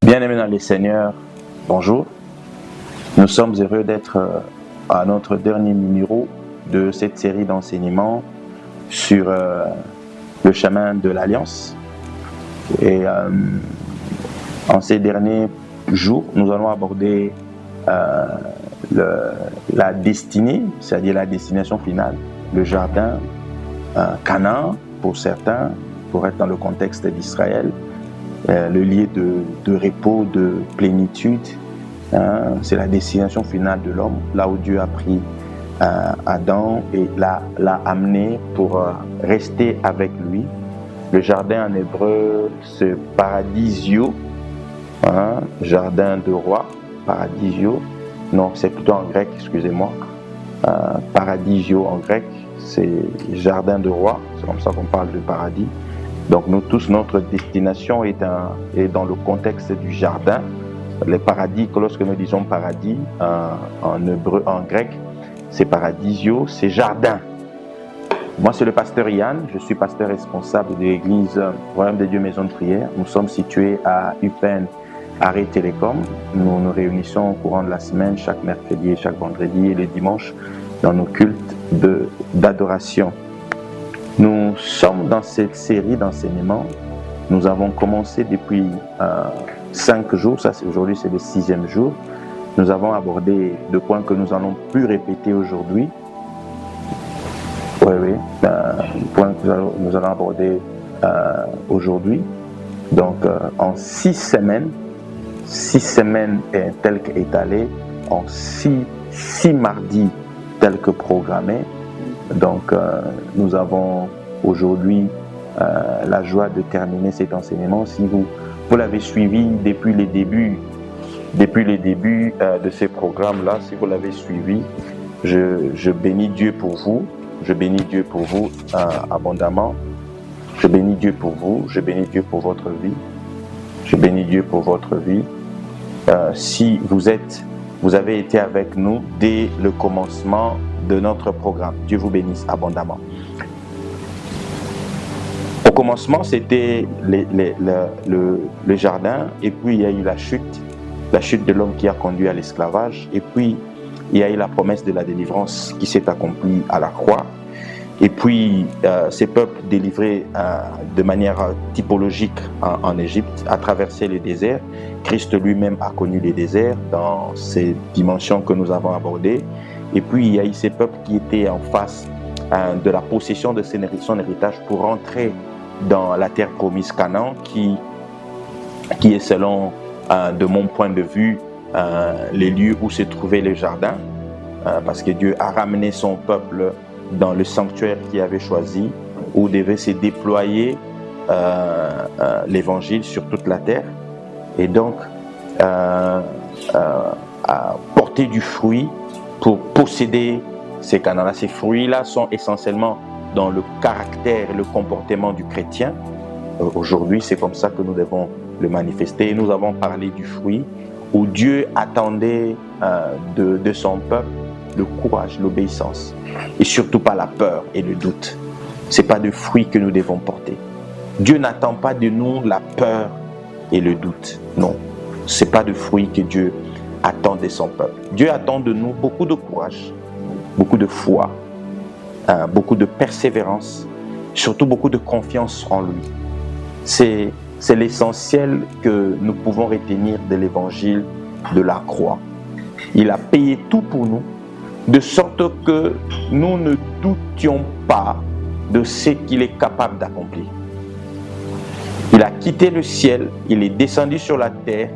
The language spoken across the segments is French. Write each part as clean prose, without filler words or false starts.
Bien-aimés dans les Seigneurs, bonjour. Nous sommes heureux d'être à notre dernier numéro de cette série d'enseignements sur le chemin de l'Alliance. Et en ces derniers jours, nous allons aborder la destinée, c'est-à-dire la destination finale, le jardin, Canaan pour certains, pour être dans le contexte d'Israël. Le lieu de repos, de plénitude, c'est la destination finale de l'homme, là où Dieu a pris Adam et l'a amené pour rester avec lui. Le jardin en hébreu, c'est paradisio, jardin de roi, paradisio. Non, c'est plutôt en grec, excusez-moi. Paradisio en grec, c'est jardin de roi, c'est comme ça qu'on parle de paradis. Donc nous tous, notre destination est dans le contexte du jardin. Les paradis, lorsque nous disons paradis, en hébreu, en grec, c'est paradisio, c'est jardin. Moi, c'est le pasteur Yann, je suis pasteur responsable de l'église Royaume de Dieu Maison de Prière. Nous sommes situés à UPenn, Arrêt Télécom. Nous nous réunissons au courant de la semaine, chaque mercredi et chaque vendredi et le dimanche, dans nos cultes d'adoration. Nous sommes dans cette série d'enseignements. Nous avons commencé depuis 5 jours, aujourd'hui c'est le 6e jour. Nous avons abordé 2 points que nous allons plus répéter aujourd'hui. Points que nous allons aborder aujourd'hui. Donc en 6 semaines telles qu'étalées, en 6 mardis tels que programmés. Donc, nous avons aujourd'hui la joie de terminer cet enseignement. Si vous l'avez suivi depuis les débuts de ces programmes-là, si vous l'avez suivi, je bénis Dieu pour vous. Je bénis Dieu pour vous abondamment. Je bénis Dieu pour vous. Je bénis Dieu pour votre vie. Je bénis Dieu pour votre vie. Si vous avez été avec nous dès le commencement de notre programme. Dieu vous bénisse abondamment. Au commencement, c'était le jardin, et puis il y a eu la chute de l'homme qui a conduit à l'esclavage, et puis il y a eu la promesse de la délivrance qui s'est accomplie à la croix, et puis ces peuples délivrés de manière typologique en Égypte a traversé le désert. Christ lui-même a connu les déserts dans ces dimensions que nous avons abordées. Et puis, il y a eu ces peuples qui étaient en face de la possession de son héritage pour entrer dans la terre promise Canaan, qui est, selon, de mon point de vue, les lieux où se trouvait le jardin, parce que Dieu a ramené son peuple dans le sanctuaire qu'il avait choisi, où devait se déployer l'évangile sur toute la terre, et donc porter du fruit pour posséder ces Canaan-là. Ces fruits-là sont essentiellement dans le caractère et le comportement du chrétien. Aujourd'hui, c'est comme ça que nous devons le manifester. Et nous avons parlé du fruit où Dieu attendait de son peuple le courage, l'obéissance, et surtout pas la peur et le doute. Ce n'est pas de fruits que nous devons porter. Dieu n'attend pas de nous la peur et le doute. Non, ce n'est pas de fruits que Dieu attend de son peuple. Dieu attend de nous beaucoup de courage, beaucoup de foi, beaucoup de persévérance, surtout beaucoup de confiance en lui. C'est l'essentiel que nous pouvons retenir de l'évangile de la croix. Il a payé tout pour nous, de sorte que nous ne doutions pas de ce qu'il est capable d'accomplir. Il a quitté le ciel, il est descendu sur la terre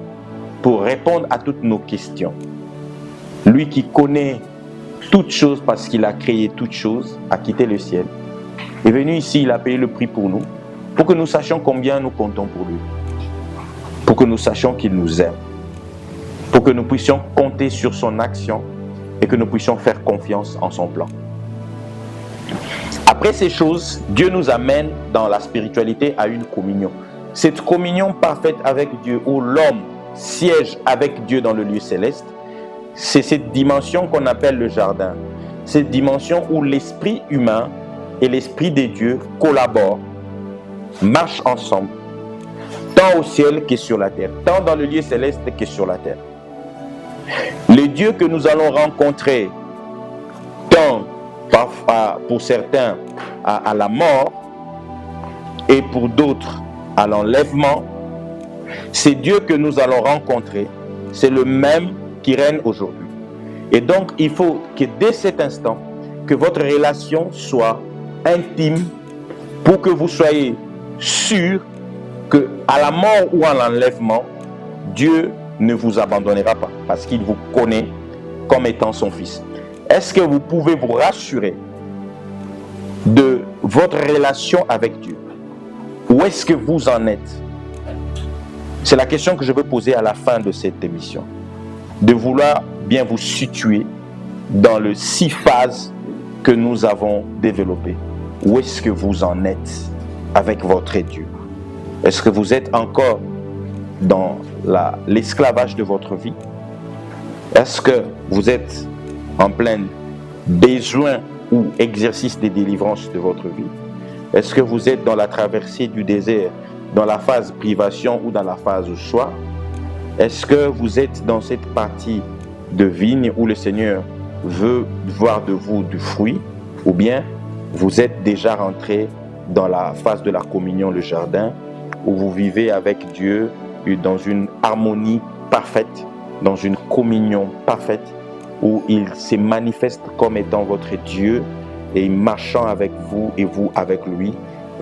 pour répondre à toutes nos questions. Lui qui connaît toutes choses parce qu'il a créé toutes choses, a quitté le ciel, est venu ici, il a payé le prix pour nous, pour que nous sachions combien nous comptons pour lui, pour que nous sachions qu'il nous aime, pour que nous puissions compter sur son action et que nous puissions faire confiance en son plan. Après ces choses, Dieu nous amène dans la spiritualité à une communion. Cette communion parfaite avec Dieu, où l'homme siège avec Dieu dans le lieu céleste, c'est cette dimension qu'on appelle le jardin. Cette dimension où l'esprit humain et l'esprit de Dieu collaborent, marchent ensemble, tant au ciel que sur la terre, tant dans le lieu céleste que sur la terre. Le Dieu que nous allons rencontrer, tant pour certains à la mort et pour d'autres à l'enlèvement, c'est Dieu que nous allons rencontrer, c'est le même qui règne aujourd'hui. Et donc, il faut que dès cet instant, que votre relation soit intime pour que vous soyez sûr que à la mort ou à l'enlèvement, Dieu ne vous abandonnera pas parce qu'il vous connaît comme étant son fils. Est-ce que vous pouvez vous rassurer de votre relation avec Dieu? Où est-ce que vous en êtes? C'est la question que je veux poser à la fin de cette émission. De vouloir bien vous situer dans les 6 phases que nous avons développées. Où est-ce que vous en êtes avec votre Dieu? Est-ce que vous êtes encore dans l'esclavage de votre vie? Est-ce que vous êtes en plein besoin ou exercice de délivrance de votre vie? Est-ce que vous êtes dans la traversée du désert, dans la phase privation ou dans la phase choix? Est-ce que vous êtes dans cette partie de vigne où le Seigneur veut voir de vous du fruit? Ou bien vous êtes déjà rentré dans la phase de la communion, le jardin, où vous vivez avec Dieu dans une harmonie parfaite, dans une communion parfaite, où il se manifeste comme étant votre Dieu et marchant avec vous et vous avec lui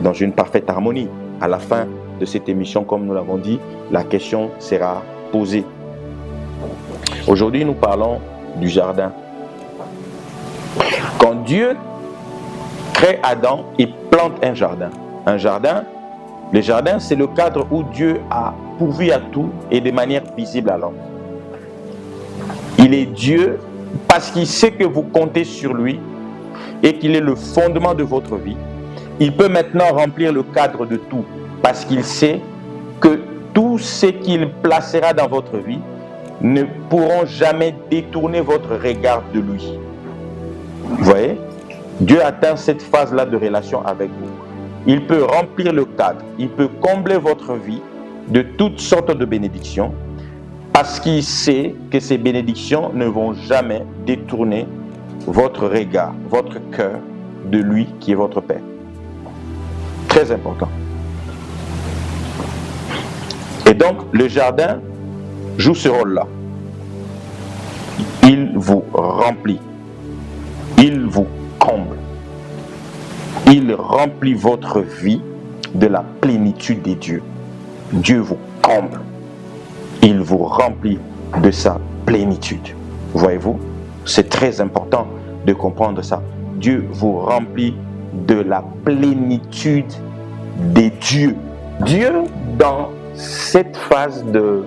dans une parfaite harmonie. À la fin de cette émission, comme nous l'avons dit, la question sera posée. Aujourd'hui, nous parlons du jardin. Quand Dieu crée Adam, il plante un jardin. Un jardin, le jardin, c'est le cadre où Dieu a pourvu à tout et de manière visible à l'homme. Il est Dieu parce qu'il sait que vous comptez sur lui et qu'il est le fondement de votre vie. Il peut maintenant remplir le cadre de tout parce qu'il sait que tout ce qu'il placera dans votre vie ne pourront jamais détourner votre regard de lui. Vous voyez? Dieu atteint cette phase-là de relation avec vous. Il peut remplir le cadre, il peut combler votre vie de toutes sortes de bénédictions parce qu'il sait que ces bénédictions ne vont jamais détourner votre regard, votre cœur de lui qui est votre Père. Très important. Et donc, le jardin joue ce rôle-là. Il vous remplit. Il vous comble. Il remplit votre vie de la plénitude des dieux. Dieu vous comble. Il vous remplit de sa plénitude. Voyez-vous, c'est très important de comprendre ça. Dieu vous remplit de la plénitude des dieux. Dieu, dans cette phase de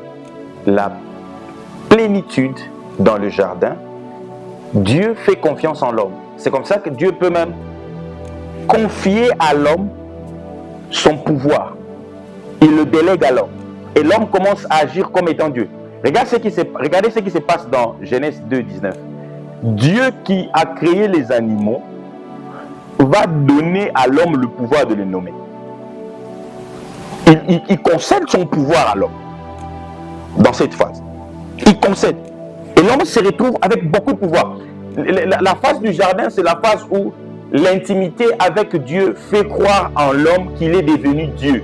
la plénitude dans le jardin, Dieu fait confiance en l'homme. C'est comme ça que Dieu peut même confier à l'homme son pouvoir. Il le délègue à l'homme. Et l'homme commence à agir comme étant Dieu. Regardez ce qui se passe dans Genèse 2, 19. Dieu qui a créé les animaux va donner à l'homme le pouvoir de les nommer. Il concède son pouvoir à l'homme dans cette phase. Il concède. Et l'homme se retrouve avec beaucoup de pouvoir. La phase du jardin, c'est la phase où l'intimité avec Dieu fait croire en l'homme qu'il est devenu Dieu.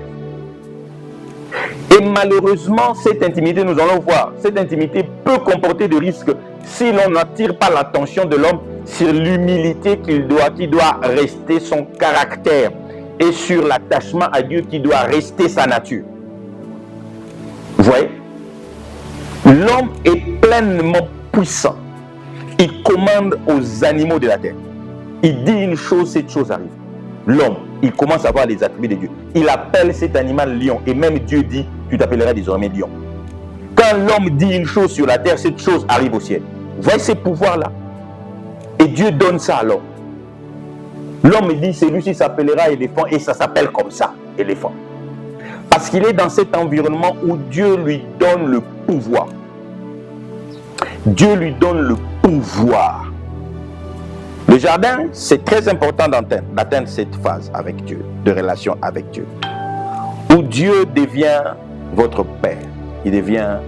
Et malheureusement, cette intimité, nous allons voir, cette intimité peut comporter des risques si l'on n'attire pas l'attention de l'homme sur l'humilité qui doit rester son caractère et sur l'attachement à Dieu qui doit rester sa nature. Vous voyez? L'homme est pleinement puissant. Il commande aux animaux de la terre. Il dit une chose, cette chose arrive. L'homme, il commence à voir les attributs de Dieu. Il appelle cet animal lion. Et même Dieu dit, tu t'appelleras désormais lion. Quand l'homme dit une chose sur la terre, cette chose arrive au ciel. Vous voyez ces pouvoirs-là? Et Dieu donne ça à l'homme. L'homme dit, celui-ci s'appellera éléphant et ça s'appelle comme ça, éléphant. Parce qu'il est dans cet environnement où Dieu lui donne le pouvoir. Dieu lui donne le pouvoir. Le jardin, c'est très important d'atteindre cette phase avec Dieu, de relation avec Dieu, où Dieu devient votre père. Il devient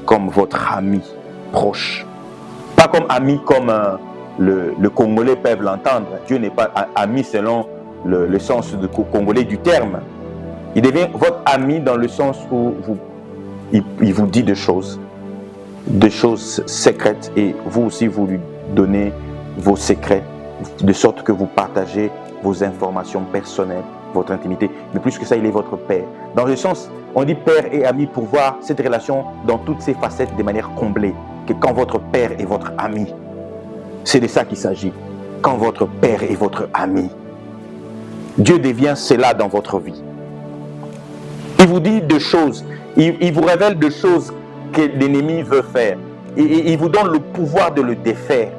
comme votre ami proche. Pas comme ami comme le Congolais peuvent l'entendre. Dieu n'est pas ami selon le sens de congolais du terme. Il devient votre ami dans le sens où il vous dit des choses secrètes, et vous aussi vous lui donnez vos secrets, de sorte que vous partagez vos informations personnelles, votre intimité. Mais plus que ça, il est votre père. Dans le sens, on dit père et ami pour voir cette relation dans toutes ses facettes de manière comblée. Que quand votre père est votre ami, c'est de ça qu'il s'agit. Quand votre père est votre ami, Dieu devient cela dans votre vie. Il vous dit des choses, il vous révèle des choses que l'ennemi veut faire. Et il vous donne le pouvoir de le défaire.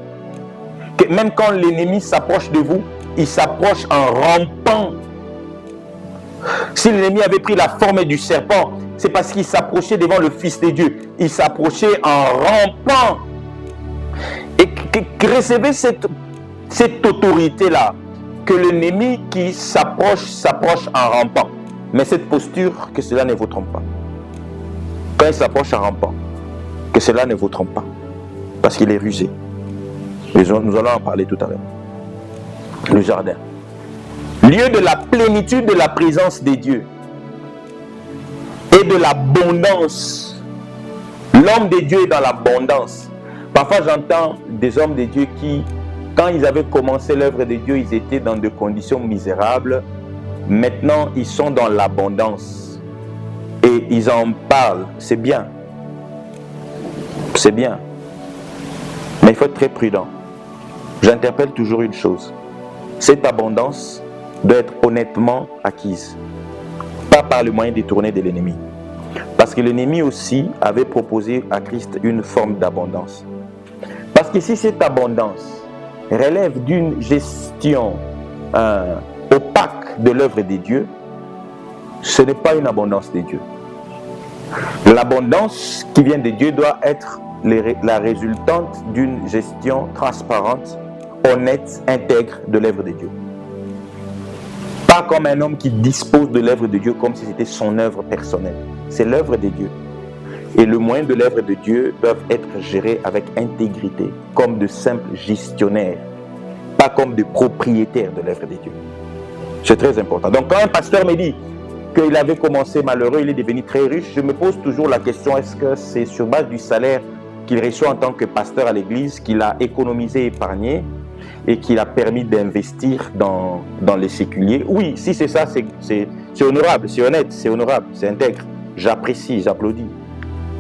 Que même quand l'ennemi s'approche de vous, il s'approche en rampant. Si l'ennemi avait pris la forme du serpent, c'est parce qu'il s'approchait devant le Fils de Dieu. Il s'approchait en rampant. Et que recevez cette autorité-là, que l'ennemi qui s'approche en rampant. Mais cette posture, que cela ne vous trompe pas. Quand il s'approche en rampant, que cela ne vous trompe pas. Parce qu'il est rusé. Nous allons en parler tout à l'heure. Le jardin. Lieu de la plénitude de la présence de Dieu. Et de l'abondance. L'homme de Dieu est dans l'abondance. Parfois j'entends des hommes de Dieu qui, quand ils avaient commencé l'œuvre de Dieu, ils étaient dans des conditions misérables. Maintenant, ils sont dans l'abondance. Et ils en parlent. C'est bien. C'est bien. Mais il faut être très prudent. J'interpelle toujours une chose. Cette abondance doit être honnêtement acquise. Pas par le moyen détourné de l'ennemi. Parce que l'ennemi aussi avait proposé à Christ une forme d'abondance. Parce que si cette abondance relève d'une gestion opaque de l'œuvre de Dieu, ce n'est pas une abondance de Dieu. L'abondance qui vient de Dieu doit être la résultante d'une gestion transparente, honnête, intègre de l'œuvre de Dieu. Pas comme un homme qui dispose de l'œuvre de Dieu comme si c'était son œuvre personnelle. C'est l'œuvre de Dieu. Et le moyen de l'œuvre de Dieu doivent être gérés avec intégrité, comme de simples gestionnaires, pas comme de propriétaires de l'œuvre de Dieu. C'est très important. Donc quand un pasteur me dit qu'il avait commencé malheureux, il est devenu très riche, je me pose toujours la question, est-ce que c'est sur base du salaire qu'il reçoit en tant que pasteur à l'église, qu'il a économisé, épargné, et qu'il a permis d'investir dans les séculiers? Oui, si c'est ça, c'est honorable, c'est honnête, c'est honorable, c'est intègre. J'apprécie, j'applaudis.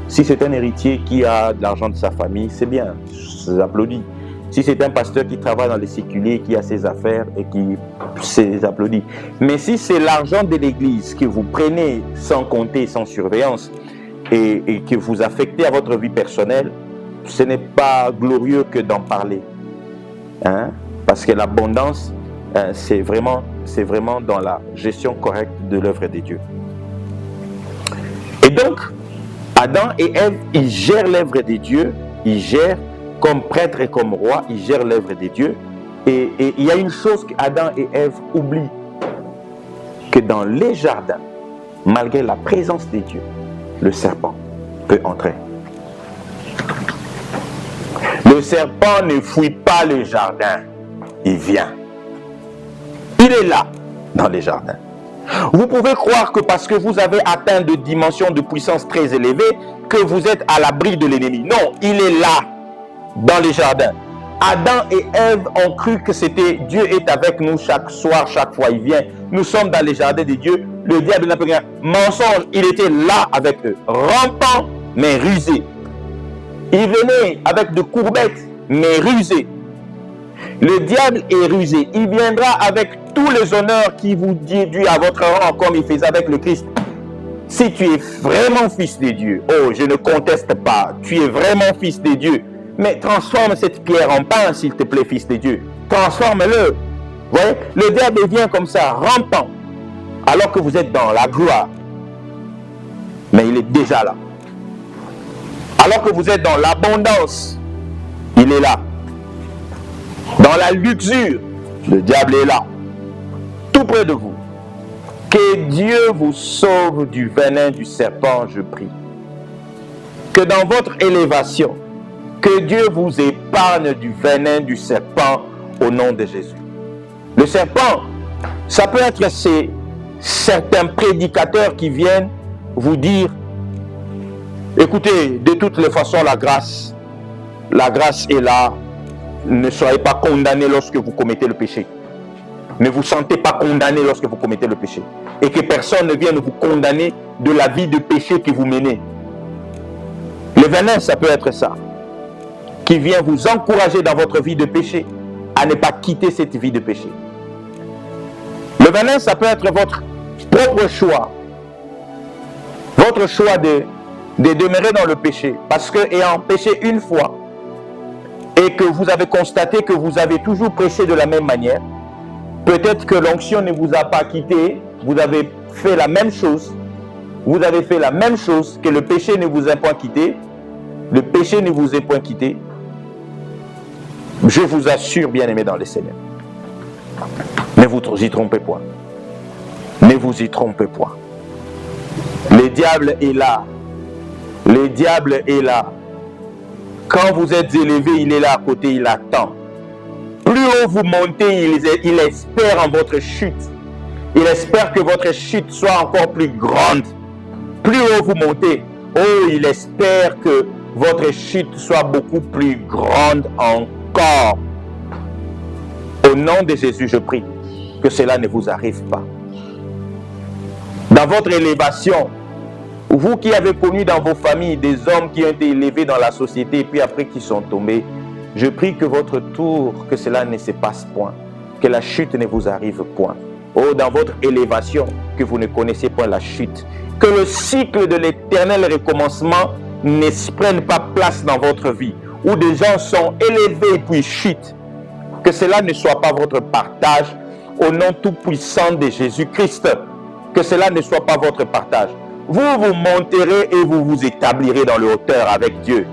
Si c'est un héritier qui a de l'argent de sa famille, c'est bien, j'applaudis. Si c'est un pasteur qui travaille dans les séculiers, qui a ses affaires et qui s'applaudit. Mais si c'est l'argent de l'église que vous prenez sans compter, sans surveillance, et que vous affectez à votre vie personnelle, ce n'est pas glorieux que d'en parler. Hein? Parce que l'abondance, c'est vraiment dans la gestion correcte de l'œuvre de Dieu. Et donc, Adam et Ève, ils gèrent l'œuvre de Dieu, ils gèrent comme prêtre et comme roi, ils gèrent l'œuvre de Dieu. Et il y a une chose qu'Adam et Ève oublient, que dans les jardins, malgré la présence de Dieu, le serpent peut entrer. Le serpent ne fuit pas le jardin, il vient. Il est là, dans les jardins. Vous pouvez croire que parce que vous avez atteint des dimensions de puissance très élevées, que vous êtes à l'abri de l'ennemi. Non, il est là, dans les jardins. Adam et Ève ont cru que c'était Dieu est avec nous chaque soir, chaque fois il vient. Nous sommes dans les jardins de Dieu. Le diable n'a pas rien. Mensonge, il était là avec eux, rampant mais rusé. Il venait avec de courbettes mais rusé. Le diable est rusé. Il viendra avec tous les honneurs qui vous déduisent à votre rang comme il faisait avec le Christ. Si tu es vraiment fils de Dieu, oh, je ne conteste pas, tu es vraiment fils de Dieu, mais transforme cette pierre en pain, s'il te plaît, fils de Dieu. Transforme-le. Vous voyez, le diable vient comme ça, rampant, alors que vous êtes dans la gloire. Mais il est déjà là. Alors que vous êtes dans l'abondance, il est là. Dans la luxure, le diable est là. Tout près de vous. Que Dieu vous sauve du venin du serpent, je prie. Que dans votre élévation, que Dieu vous épargne du venin du serpent au nom de Jésus. Le serpent, ça peut être certains prédicateurs qui viennent vous dire, écoutez, de toutes les façons, la grâce est là. Ne soyez pas condamnés lorsque vous commettez le péché. Ne vous sentez pas condamné lorsque vous commettez le péché. Et que personne ne vienne vous condamner de la vie de péché que vous menez. Le venin, ça peut être ça. Qui vient vous encourager dans votre vie de péché à ne pas quitter cette vie de péché. Le venin, ça peut être votre propre choix. Votre choix de demeurer dans le péché. Parce que ayant péché une fois, et que vous avez constaté que vous avez toujours prêché de la même manière, peut-être que l'onction ne vous a pas quitté, vous avez fait la même chose, que le péché ne vous a point quitté, le péché ne vous est point quitté. Je vous assure, bien-aimés dans le Seigneur, ne vous y trompez point. Ne vous y trompez point. Le diable est là. Le diable est là. Quand vous êtes élevé, il est là à côté, il attend. Plus haut vous montez, il espère en votre chute. Il espère que votre chute soit encore plus grande. Plus haut vous montez, il espère que votre chute soit beaucoup plus grande encore. Au nom de Jésus, je prie que cela ne vous arrive pas. Dans votre élévation, vous qui avez connu dans vos familles des hommes qui ont été élevés dans la société et puis après qui sont tombés, je prie que votre tour, que cela ne se passe point, que la chute ne vous arrive point. Dans votre élévation, que vous ne connaissez pas la chute, que le cycle de l'éternel recommencement ne prenne pas place dans votre vie, où des gens sont élevés puis chutent. Que cela ne soit pas votre partage, au nom tout-puissant de Jésus-Christ. Que cela ne soit pas votre partage. Vous vous monterez et vous vous établirez dans le hauteur avec Dieu.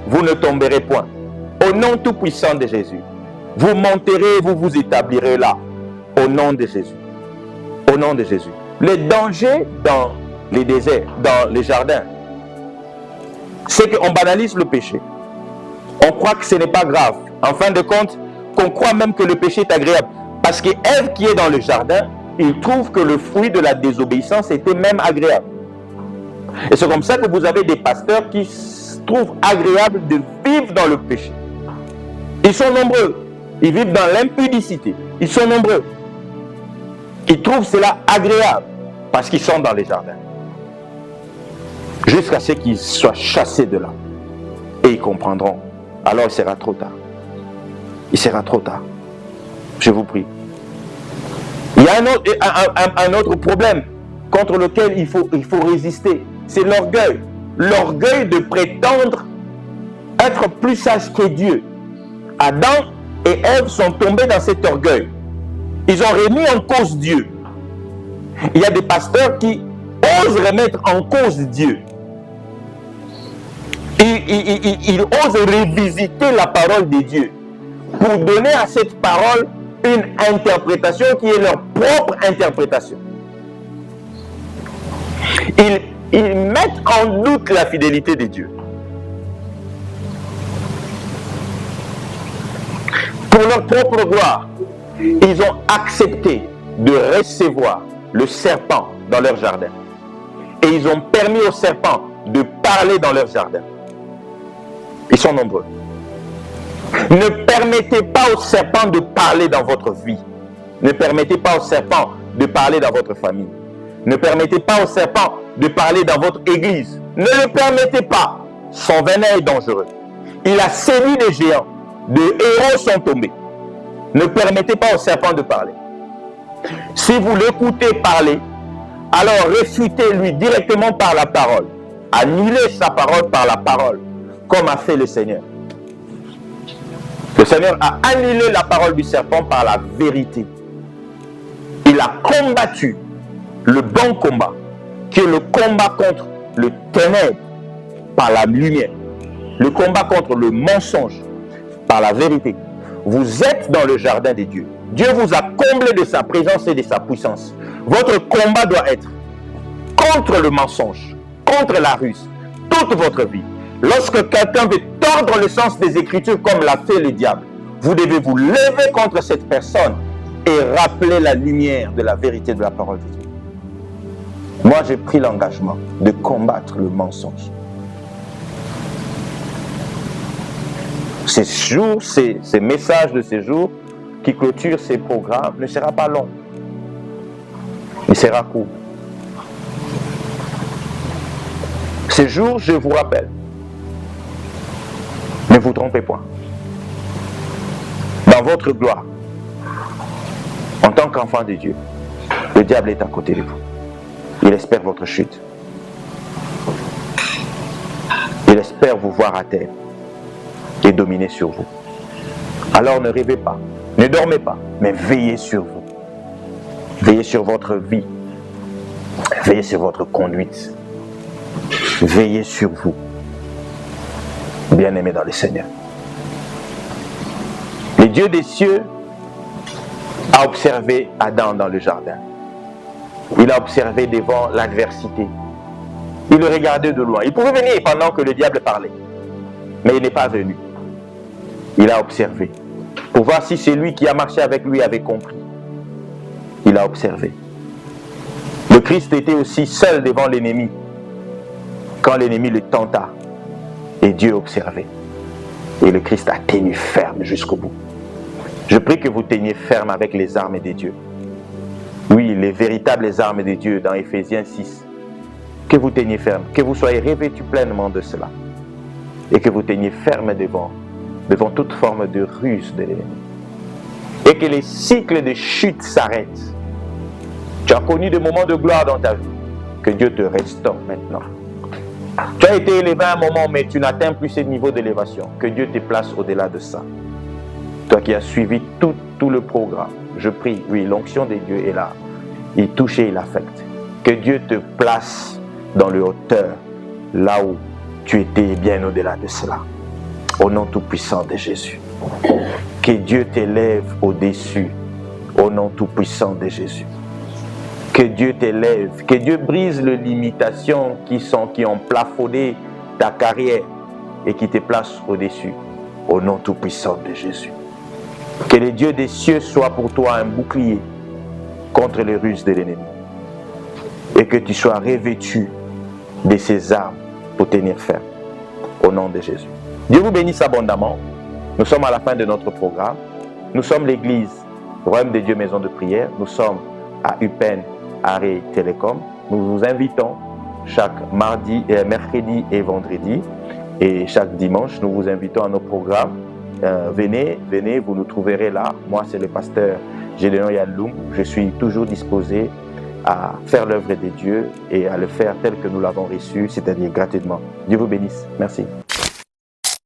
Vous ne tomberez point. Au nom tout-puissant de Jésus. Vous monterez et vous vous établirez là. Au nom de Jésus. Au nom de Jésus. Le danger dans les déserts, dans les jardins, c'est qu'on banalise le péché. On croit que ce n'est pas grave. En fin de compte, qu'on croit même que le péché est agréable. Parce que Ève qui est dans le jardin, il trouve que le fruit de la désobéissance était même agréable. Et c'est comme ça que vous avez des pasteurs qui trouvent agréable de vivre dans le péché. Ils sont nombreux. Ils vivent dans l'impudicité. Ils sont nombreux. Ils trouvent cela agréable parce qu'ils sont dans les jardins. Jusqu'à ce qu'ils soient chassés de là. Et ils comprendront. Alors il sera trop tard. Il sera trop tard. Je vous prie. Il y a un autre problème contre lequel il faut résister. C'est l'orgueil. L'orgueil de prétendre être plus sage que Dieu. Adam et Ève sont tombés dans cet orgueil. Ils ont remis en cause Dieu. Il y a des pasteurs qui osent remettre en cause Dieu. Ils osent revisiter la parole de Dieu pour donner à cette parole une interprétation qui est leur propre interprétation. Ils mettent en doute la fidélité de Dieu. Pour leur propre gloire, ils ont accepté de recevoir le serpent dans leur jardin. Et ils ont permis au serpent de parler dans leur jardin. Ils sont nombreux. Ne permettez pas au serpent de parler dans votre vie. Ne permettez pas au serpent de parler dans votre famille. Ne permettez pas au serpent de parler dans votre église. Ne le permettez pas. Son venin est dangereux. Il a séduit des géants. Des héros sont tombés. Ne permettez pas au serpent de parler. Si vous l'écoutez parler, alors réfutez-lui directement par la parole. Annulez sa parole par la parole, comme a fait le Seigneur. Le Seigneur a annulé la parole du serpent par la vérité. Il a combattu le bon combat, qui est le combat contre le ténèbre par la lumière, le combat contre le mensonge par la vérité. Vous êtes dans le jardin de Dieu. Dieu vous a comblé de sa présence et de sa puissance. Votre combat doit être contre le mensonge, contre la ruse, toute votre vie. Lorsque quelqu'un veut tordre le sens des Écritures comme l'a fait le diable, vous devez vous lever contre cette personne et rappeler la lumière de la vérité de la parole de Dieu. Moi, j'ai pris l'engagement de combattre le mensonge. Ces jours, ces messages de ces jours qui clôturent ces programmes ne sera pas long. Il sera court. Ces jours, je vous rappelle, ne vous trompez point. Dans votre gloire, en tant qu'enfant de Dieu, le diable est à côté de vous. Il espère votre chute. Il espère vous voir à terre et dominer sur vous. Alors ne rêvez pas, ne dormez pas, mais veillez sur vous. Veillez sur votre vie. Veillez sur votre conduite. Veillez sur vous. Bien-aimés dans le Seigneur. Le Dieu des cieux a observé Adam dans le jardin. Il a observé devant l'adversité. Il le regardait de loin. Il pouvait venir pendant que le diable parlait. Mais il n'est pas venu. Il a observé. Pour voir si celui qui a marché avec lui avait compris. Il a observé. Le Christ était aussi seul devant l'ennemi. Quand l'ennemi le tenta. Et Dieu observait. Et le Christ a tenu ferme jusqu'au bout. Je prie que vous teniez ferme avec les armes de Dieu. Oui, les véritables armes de Dieu dans Éphésiens 6. Que vous teniez ferme, que vous soyez revêtus pleinement de cela. Et que vous teniez ferme devant toute forme de ruse de l'ennemi. Et que les cycles de chute s'arrêtent. Tu as connu des moments de gloire dans ta vie. Que Dieu te restaure maintenant. Tu as été élevé à un moment, mais tu n'atteins plus ce niveau d'élévation. Que Dieu te place au-delà de ça. Toi qui as suivi tout le programme, je prie, oui, l'onction de Dieu est là. Il touche et il affecte. Que Dieu te place dans le hauteur, là où tu étais bien au-delà de cela. Au nom tout-puissant de Jésus. Que Dieu t'élève au-dessus, au nom tout-puissant de Jésus. Que Dieu t'élève, que Dieu brise les limitations qui ont plafonné ta carrière et qui te place au-dessus, au nom tout-puissant de Jésus. Que le Dieu des cieux soit pour toi un bouclier contre les ruses de l'ennemi. Et que tu sois revêtu de ses armes pour tenir ferme. Au nom de Jésus. Dieu vous bénisse abondamment. Nous sommes à la fin de notre programme. Nous sommes l'église Royaume de Dieu Maison de Prière. Nous sommes à Eupen, Arrêt Télécom. Nous vous invitons chaque mercredi et vendredi. Et chaque dimanche, nous vous invitons à nos programmes. Venez, vous nous trouverez là. Moi, c'est le pasteur Gédéon Yaloum. Je suis toujours disposé à faire l'œuvre de Dieu et à le faire tel que nous l'avons reçu, c'est-à-dire gratuitement. Dieu vous bénisse. Merci.